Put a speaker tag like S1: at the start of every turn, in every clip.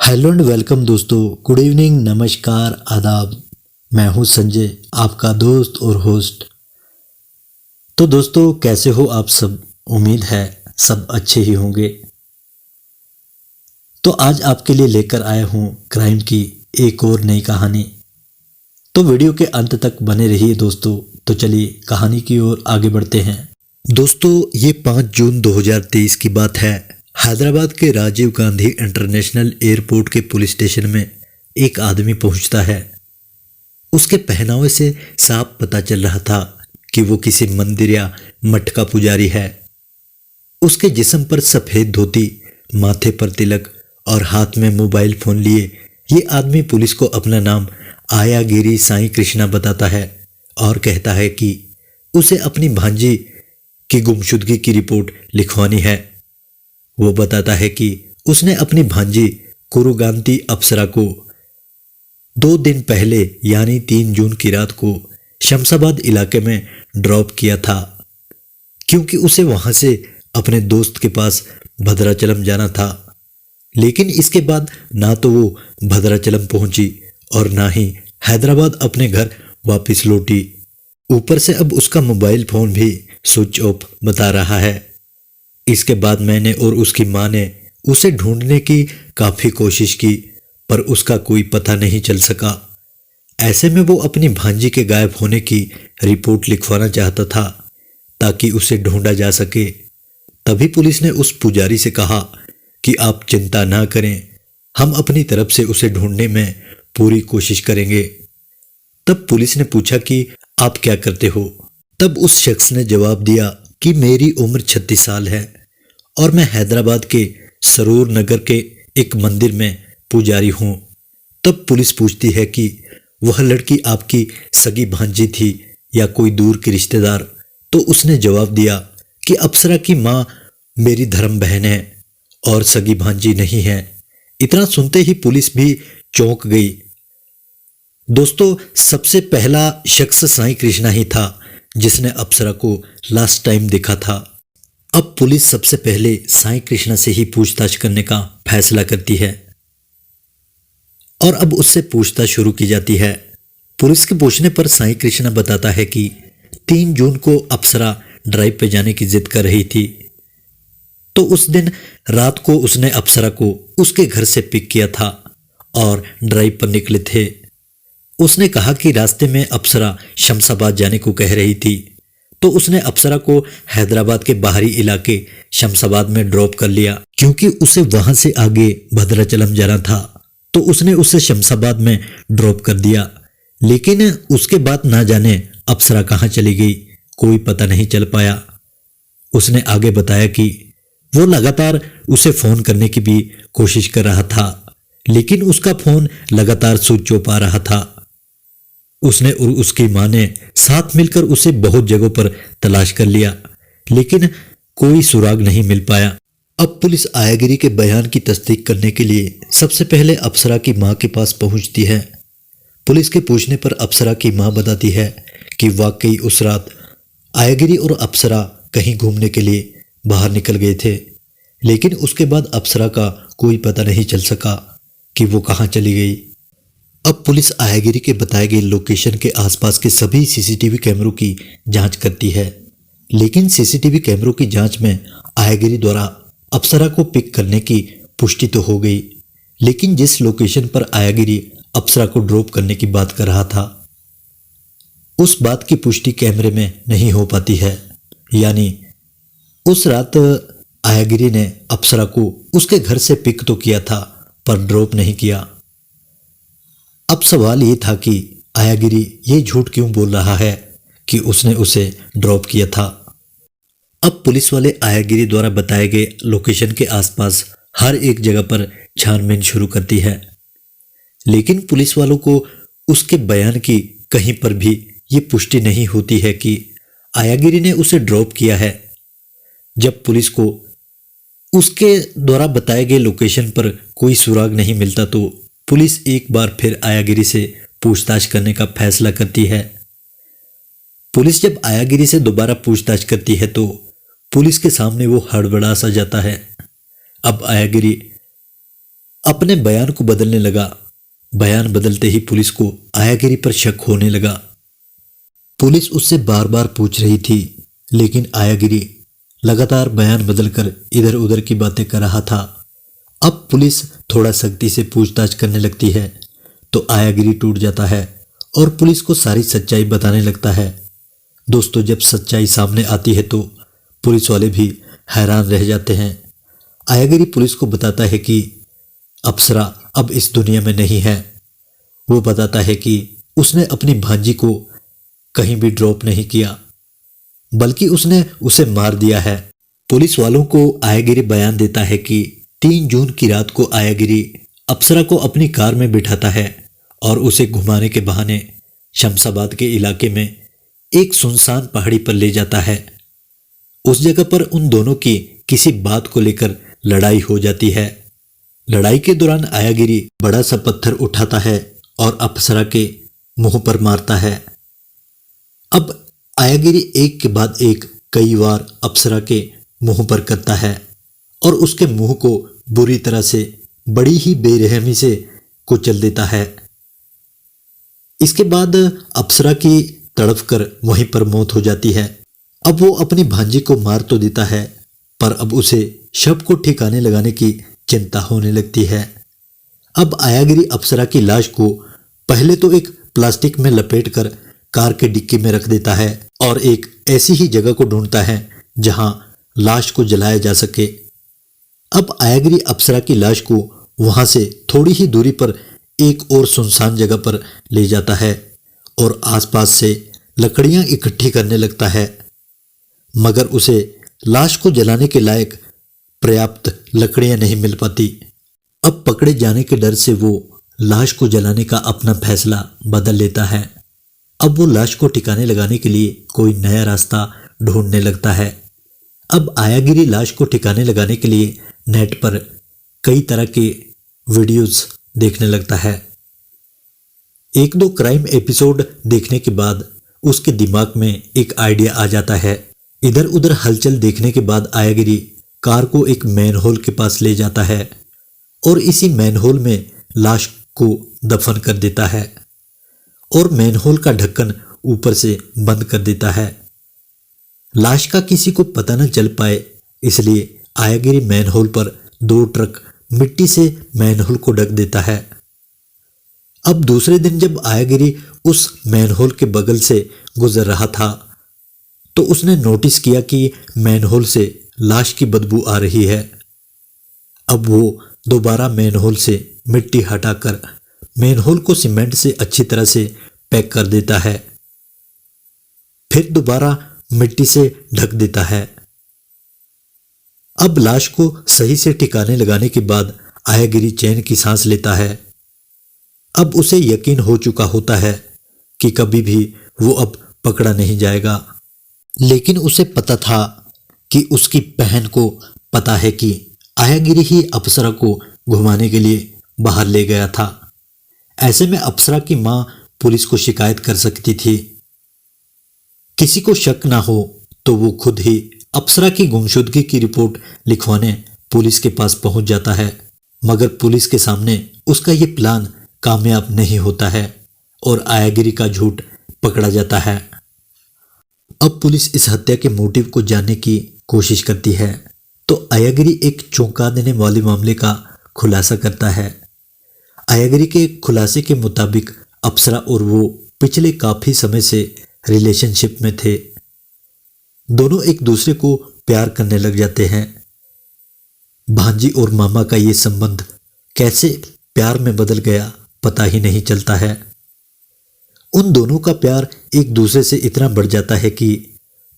S1: Hello and welcome दोस्तों। Good evening, नमस्कार, आदाब। मैं हूं संजय, आपका दोस्त और होस्ट। तो दोस्तों, कैसे हो आप सब? उम्मीद है सब अच्छे ही होंगे। तो आज आपके लिए लेकर आया हूं क्राइम की एक और नई कहानी। तो वीडियो के अंत तक बने रहिए दोस्तों। तो चलिए कहानी की ओर आगे बढ़ते हैं। दोस्तों, ये 5 जून 2023 की बात है। हैदराबाद के राजीव गांधी इंटरनेशनल एयरपोर्ट के पुलिस स्टेशन में एक आदमी पहुंचता है। उसके पहनावे से साफ पता चल रहा था कि वो किसी मंदिर या मठ का पुजारी है। उसके जिस्म पर सफेद धोती, माथे पर तिलक और हाथ में मोबाइल फोन लिए ये आदमी पुलिस को अपना नाम आयागिरी साईं कृष्णा बताता है और कहता है कि उसे अपनी भांजी की गुमशुदगी की रिपोर्ट लिखवानी है। वो बताता है कि उसने अपनी भांजी कुरुगांती अप्सरा को 2 दिन पहले यानी 3 जून की रात को शमशाबाद इलाके में ड्रॉप किया था, क्योंकि उसे वहां से अपने दोस्त के पास भद्राचलम जाना था। लेकिन इसके बाद ना तो वो भद्राचलम पहुंची और ना ही हैदराबाद अपने घर वापस लौटी। ऊपर से अब उसका मोबाइल फोन भी स्विच ऑफ बता रहा है। इसके बाद मैंने और उसकी मां ने उसे ढूंढने की काफी कोशिश की, पर उसका कोई पता नहीं चल सका। ऐसे में वो अपनी भांजी के गायब होने की रिपोर्ट लिखवाना चाहता था ताकि उसे ढूंढा जा सके। तभी पुलिस ने उस पुजारी से कहा कि आप चिंता ना करें, हम अपनी तरफ से उसे ढूंढने में पूरी कोशिश करेंगे। तब पुलिस ने पूछा कि आप क्या करते हो? तब उस शख्स ने जवाब दिया कि मेरी उम्र 36 साल है और मैं हैदराबाद के सरूर नगर के एक मंदिर में पुजारी हूं। तब पुलिस पूछती है कि वह लड़की आपकी सगी भांजी थी या कोई दूर की रिश्तेदार? तो उसने जवाब दिया कि अप्सरा की मां मेरी धर्म बहन है और सगी भांजी नहीं है। इतना सुनते ही पुलिस भी चौंक गई। दोस्तों, सबसे पहला शख्स साईं कृष्णा ही था जिसने अप्सरा को लास्ट टाइम देखा था। अब पुलिस सबसे पहले साईं कृष्णा से ही पूछताछ करने का फैसला करती है और अब उससे पूछताछ शुरू की जाती है। पुलिस के पूछने पर साईं कृष्णा बताता है कि 3 जून को अप्सरा ड्राइव पे जाने की जिद कर रही थी, तो उस दिन रात को उसने अप्सरा को उसके घर से पिक किया था और ड्राइव पर निकले थे। उसने कहा कि रास्ते में अप्सरा शमशाबाद जाने को कह रही थी, तो उसने अप्सरा को हैदराबाद के बाहरी इलाके शमशाबाद में ड्रॉप कर लिया, क्योंकि उसे वहां से आगे भद्राचलम जाना था। तो उसने उसे शमशाबाद में ड्रॉप कर दिया। लेकिन उसके बाद ना जाने अप्सरा कहाँ चली गई, कोई पता नहीं चल पाया। उसने आगे बताया कि वो लगातार उसे फोन करने की भी कोशिश कर रहा था, लेकिन उसका फोन लगातार स्विच ऑफ आ रहा था। उसने और उसकी मां ने साथ मिलकर उसे बहुत जगहों पर तलाश कर लिया, लेकिन कोई सुराग नहीं मिल पाया। अब पुलिस आयागिरी के बयान की तस्दीक करने के लिए सबसे पहले अप्सरा की मां के पास पहुंचती है। पुलिस के पूछने पर अप्सरा की मां बताती है कि वाकई उस रात आयागिरी और अप्सरा कहीं घूमने के लिए बाहर निकल गए थे, लेकिन उसके बाद अप्सरा का कोई पता नहीं चल सका कि वो कहाँ चली गई। अब पुलिस आयागिरी के बताए गए लोकेशन के आसपास के सभी सीसीटीवी कैमरों की जांच करती है, लेकिन सीसीटीवी कैमरों की जांच में आयागिरी द्वारा अप्सरा को पिक करने की पुष्टि तो हो गई, लेकिन जिस लोकेशन पर आयागिरी अप्सरा को ड्रॉप करने की बात कर रहा था, उस बात की पुष्टि कैमरे में नहीं हो पाती है। यानी उस रात आयागिरी ने अप्सरा को उसके घर से पिक तो किया था, पर ड्रॉप नहीं किया। अब सवाल ये था कि आयागिरी ये झूठ क्यों बोल रहा है कि उसने उसे ड्रॉप किया था। अब पुलिस वाले आयागिरी द्वारा बताए गए लोकेशन के आसपास हर एक जगह पर छानबीन शुरू करती है, लेकिन पुलिस वालों को उसके बयान की कहीं पर भी ये पुष्टि नहीं होती है कि आयागिरी ने उसे ड्रॉप किया है। जब पुलिस को उसके द्वारा बताए गए लोकेशन पर कोई सुराग नहीं मिलता, तो पुलिस एक बार फिर आयागिरी से पूछताछ करने का फैसला करती है। पुलिस जब आयागिरी से दोबारा पूछताछ करती है तो पुलिस के सामने वो हड़बड़ा सा जाता है। अब आयागिरी अपने बयान को बदलने लगा। बयान बदलते ही पुलिस को आयागिरी पर शक होने लगा। पुलिस उससे बार बार पूछ रही थी, लेकिन आयागिरी लगातार बयान बदलकर इधर उधर की बातें कर रहा था। अब पुलिस थोड़ा सख्ती से पूछताछ करने लगती है तो आयागिरी टूट जाता है और पुलिस को सारी सच्चाई बताने लगता है। दोस्तों, जब सच्चाई सामने आती है तो पुलिस वाले भी हैरान रह जाते हैं। आयागिरी पुलिस को बताता है कि अप्सरा अब इस दुनिया में नहीं है। वो बताता है कि उसने अपनी भांजी को कहीं भी ड्रॉप नहीं किया, बल्कि उसने उसे मार दिया है। पुलिस वालों को आयागिरी बयान देता है कि 3 जून की रात को आयागिरी अप्सरा को अपनी कार में बिठाता है और उसे घुमाने के बहाने शमशाबाद के इलाके में एक सुनसान पहाड़ी पर ले जाता है। उस जगह पर उन दोनों की किसी बात को लेकर लड़ाई हो जाती है। लड़ाई के दौरान आयागिरी बड़ा सा पत्थर उठाता है और अप्सरा के मुंह पर मारता है। अब आयागिरी एक के बाद एक कई बार अप्सरा के मुंह पर करता है और उसके मुंह को बुरी तरह से बड़ी ही बेरहमी से कुचल देता है। इसके बाद अप्सरा की तड़प कर वहीं पर मौत हो जाती है। अब वो अपनी भांजी को मार तो देता है, पर अब उसे शव को ठिकाने लगाने की चिंता होने लगती है। अब आयागिरी अप्सरा की लाश को पहले तो एक प्लास्टिक में लपेटकर कार के डिक्की में रख देता है और एक ऐसी ही जगह को ढूंढता है जहां लाश को जलाया जा सके। अब आयागिरी अप्सरा की लाश को वहां से थोड़ी ही दूरी पर एक और सुनसान जगह पर ले जाता है और आसपास से लकड़ियां इकट्ठी करने लगता है, मगर उसे लाश को जलाने के लायक पर्याप्त लकड़ियां नहीं मिल पाती। अब पकड़े जाने के डर से वो लाश को जलाने का अपना फैसला बदल लेता है। अब वो लाश को ठिकाने लगाने के लिए कोई नया रास्ता ढूंढने लगता है। अब आयागिरी लाश को ठिकाने लगाने के लिए नेट पर कई तरह के वीडियोस देखने लगता है। 1-2 क्राइम एपिसोड देखने के बाद उसके दिमाग में एक आइडिया आ जाता है। इधर उधर हलचल देखने के बाद आयागिरी कार को एक मैनहोल के पास ले जाता है और इसी मैनहोल में लाश को दफन कर देता है और मैनहोल का ढक्कन ऊपर से बंद कर देता है। लाश का किसी को पता न चल पाए, इसलिए आयागिरी मैनहोल पर 2 ट्रक मिट्टी से मैनहोल को ढक देता है। अब दूसरे दिन जब आयागिरी उस मैनहोल के बगल से गुजर रहा था तो उसने नोटिस किया कि मैनहोल से लाश की बदबू आ रही है। अब वो दोबारा मैनहोल से मिट्टी हटाकर मैनहोल को सीमेंट से अच्छी तरह से पैक कर देता है, फिर दोबारा मिट्टी से ढक देता है। अब लाश को सही से ठिकाने लगाने के बाद आयागिरी चैन की सांस लेता है। अब उसे यकीन हो चुका होता है कि कभी भी वो अब पकड़ा नहीं जाएगा, लेकिन उसे पता था कि उसकी बहन को पता है कि आयागिरी ही अप्सरा को घुमाने के लिए बाहर ले गया था। ऐसे में अप्सरा की मां पुलिस को शिकायत कर सकती थी। किसी को शक ना हो तो वो खुद ही अप्सरा की गुमशुदगी की रिपोर्ट लिखवाने पुलिस के पास पहुंच जाता है, मगर पुलिस के सामने उसका ये प्लान कामयाब नहीं होता है और आयागिरी का झूठ पकड़ा जाता है। अब पुलिस इस हत्या के मोटिव को जानने की कोशिश करती है तो आयागिरी एक चौंका देने वाले मामले का खुलासा करता है। आयागिरी के खुलासे के मुताबिक अप्सरा और वो पिछले काफी समय से रिलेशनशिप में थे। दोनों एक दूसरे को प्यार करने लग जाते हैं। भांजी और मामा का ये संबंध कैसे प्यार में बदल गया पता ही नहीं चलता है। उन दोनों का प्यार एक दूसरे से इतना बढ़ जाता है कि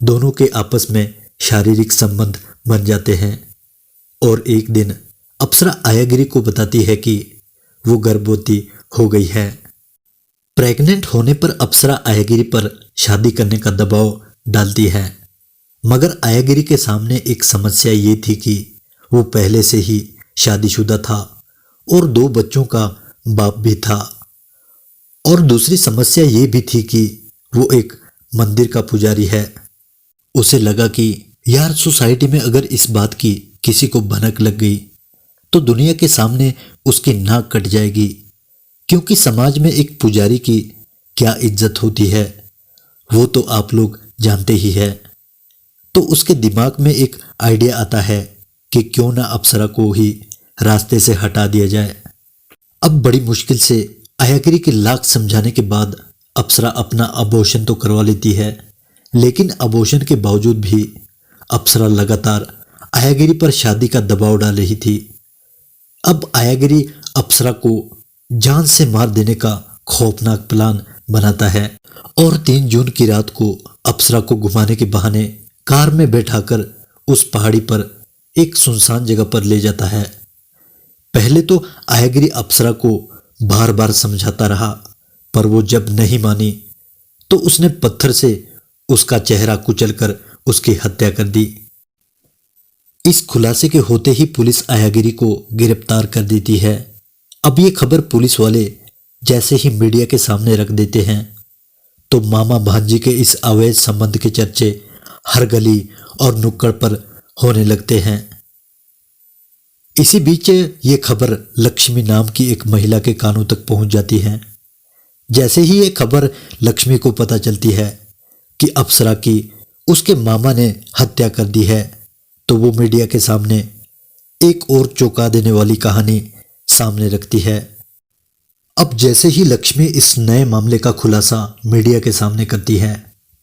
S1: दोनों के आपस में शारीरिक संबंध बन जाते हैं और एक दिन अप्सरा आयागिरी को बताती है कि वो गर्भवती हो गई है। प्रेग्नेंट होने पर अप्सरा आयागिरी पर शादी करने का दबाव डालती है, मगर आयागिरी के सामने एक समस्या ये थी कि वो पहले से ही शादीशुदा था और 2 बच्चों का बाप भी था। और दूसरी समस्या ये भी थी कि वो एक मंदिर का पुजारी है। उसे लगा कि यार सोसाइटी में अगर इस बात की किसी को भनक लग गई तो दुनिया के सामने उसकी नाक कट जाएगी, क्योंकि समाज में एक पुजारी की क्या इज्जत होती है वो तो आप लोग जानते ही है। तो उसके दिमाग में एक आइडिया आता है कि क्यों ना अप्सरा को ही रास्ते से हटा दिया जाए। अब बड़ी मुश्किल से आयागिरी के लाख समझाने के बाद अप्सरा अपना अबॉर्शन तो करवा लेती है, लेकिन अबॉर्शन के बावजूद भी अप्सरा लगातार आयागिरी पर शादी का दबाव डाल रही थी। अब आयागिरी अप्सरा को जान से मार देने का खौफनाक प्लान बनाता है और 3 जून की रात को अप्सरा को घुमाने के बहाने कार में बैठाकर उस पहाड़ी पर एक सुनसान जगह पर ले जाता है। पहले तो आयागिरी अप्सरा को बार बार समझाता रहा, पर वो जब नहीं मानी तो उसने पत्थर से उसका चेहरा कुचलकर उसकी हत्या कर दी। इस खुलासे के होते ही पुलिस आयागिरी को गिरफ्तार कर देती है। अब ये खबर पुलिस वाले जैसे ही मीडिया के सामने रख देते हैं तो मामा भांजी के इस अवैध संबंध के चर्चे हर गली और नुक्कड़ पर होने लगते हैं। इसी बीच ये खबर लक्ष्मी नाम की एक महिला के कानों तक पहुंच जाती है। जैसे ही ये खबर लक्ष्मी को पता चलती है कि अप्सरा की उसके मामा ने हत्या कर दी है, तो वो मीडिया के सामने एक और चौंका देने वाली कहानी सामने रखती है। अब जैसे ही लक्ष्मी इस नए मामले का खुलासा मीडिया के सामने करती है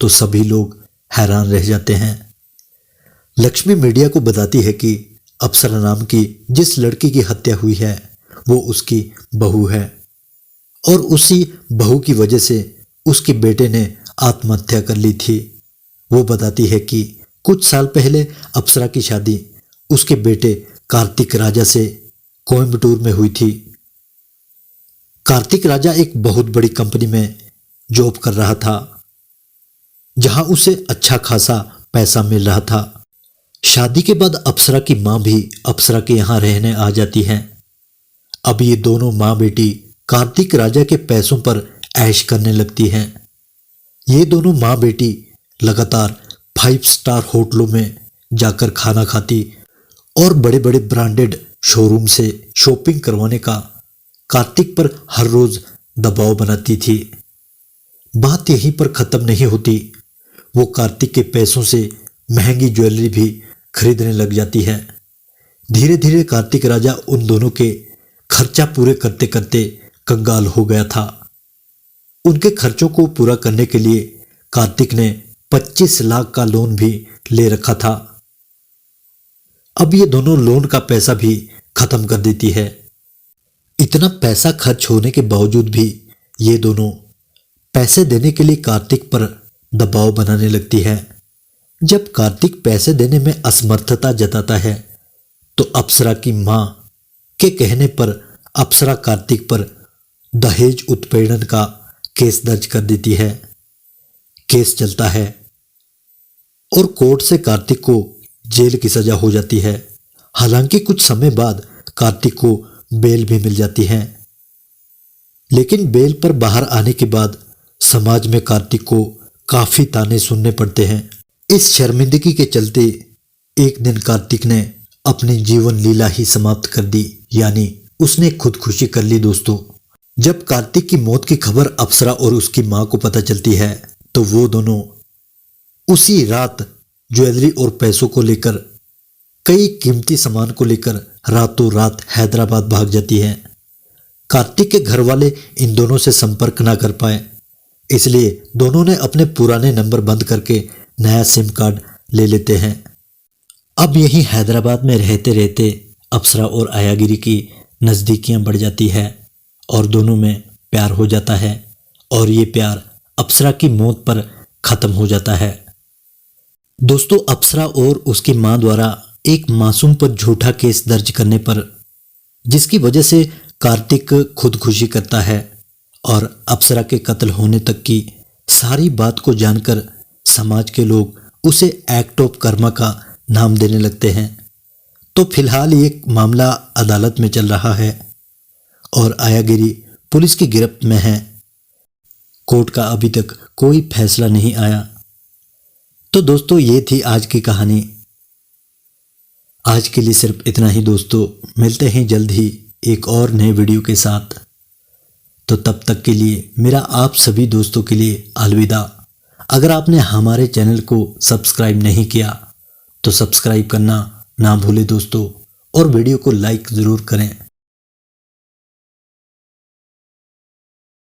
S1: तो सभी लोग हैरान रह जाते हैं। लक्ष्मी मीडिया को बताती है कि अप्सरा नाम की जिस लड़की की हत्या हुई है वो उसकी बहू है और उसी बहू की वजह से उसके बेटे ने आत्महत्या कर ली थी। वो बताती है कि कुछ साल पहले अप्सरा की शादी उसके बेटे कार्तिक राजा से कोयम्बटूर में हुई थी। कार्तिक राजा एक बहुत बड़ी कंपनी में जॉब कर रहा था, जहां उसे अच्छा खासा पैसा मिल रहा था। शादी के बाद अप्सरा की मां भी अप्सरा के यहां रहने आ जाती हैं। अब ये दोनों मां बेटी कार्तिक राजा के पैसों पर ऐश करने लगती हैं। ये दोनों मां बेटी लगातार 5 स्टार होटलों में जाकर खाना खाती और बड़े बड़े ब्रांडेड शोरूम से शॉपिंग करवाने का कार्तिक पर हर रोज दबाव बनाती थी। बात यहीं पर खत्म नहीं होती, वो कार्तिक के पैसों से महंगी ज्वेलरी भी खरीदने लग जाती है। धीरे धीरे कार्तिक राजा उन दोनों के खर्चा पूरे करते करते कंगाल हो गया था। उनके खर्चों को पूरा करने के लिए कार्तिक ने 25 लाख का लोन भी ले रखा था। अब ये दोनों लोन का पैसा भी खत्म कर देती है। इतना पैसा खर्च होने के बावजूद भी ये दोनों पैसे देने के लिए कार्तिक पर दबाव बनाने लगती है। जब कार्तिक पैसे देने में असमर्थता जताता है तो अप्सरा की मां के कहने पर अप्सरा कार्तिक पर दहेज उत्पीड़न का केस दर्ज कर देती है। केस चलता है और कोर्ट से कार्तिक को जेल की सजा हो जाती है। हालांकि कुछ समय बाद कार्तिक को बेल भी मिल जाती है, लेकिन बेल पर बाहर आने के बाद समाज में कार्तिक को काफी ताने सुनने पड़ते हैं। इस शर्मिंदगी के चलते एक दिन कार्तिक ने अपनी जीवन लीला ही समाप्त कर दी, यानी उसने खुदकुशी कर ली। दोस्तों, जब कार्तिक की मौत की खबर अप्सरा और उसकी मां को पता चलती है तो वो दोनों उसी रात ज्वेलरी और पैसों को लेकर, कई कीमती सामान को लेकर रातों रात हैदराबाद भाग जाती है। कार्तिक के घर वाले इन दोनों से संपर्क ना कर पाए, इसलिए दोनों ने अपने पुराने नंबर बंद करके नया सिम कार्ड ले लेते हैं। अब यहीं हैदराबाद में रहते रहते अप्सरा और आयागिरी की नज़दीकियां बढ़ जाती है और दोनों में प्यार हो जाता है और ये प्यार अप्सरा की मौत पर ख़त्म हो जाता है। दोस्तों, अप्सरा और उसकी मां द्वारा एक मासूम पर झूठा केस दर्ज करने पर, जिसकी वजह से कार्तिक खुदकुशी करता है और अप्सरा के कत्ल होने तक की सारी बात को जानकर समाज के लोग उसे एक्ट ऑफ कर्मा का नाम देने लगते हैं। तो फिलहाल ये मामला अदालत में चल रहा है और आयागिरी पुलिस की गिरफ्त में है। कोर्ट का अभी तक कोई फैसला नहीं आया। तो दोस्तों, ये थी आज की कहानी। आज के लिए सिर्फ इतना ही दोस्तों, मिलते हैं जल्द ही एक और नए वीडियो के साथ। तो तब तक के लिए मेरा आप सभी दोस्तों के लिए अलविदा। अगर आपने हमारे चैनल को सब्सक्राइब नहीं किया तो सब्सक्राइब करना ना भूलें दोस्तों, और वीडियो को लाइक ज़रूर करें।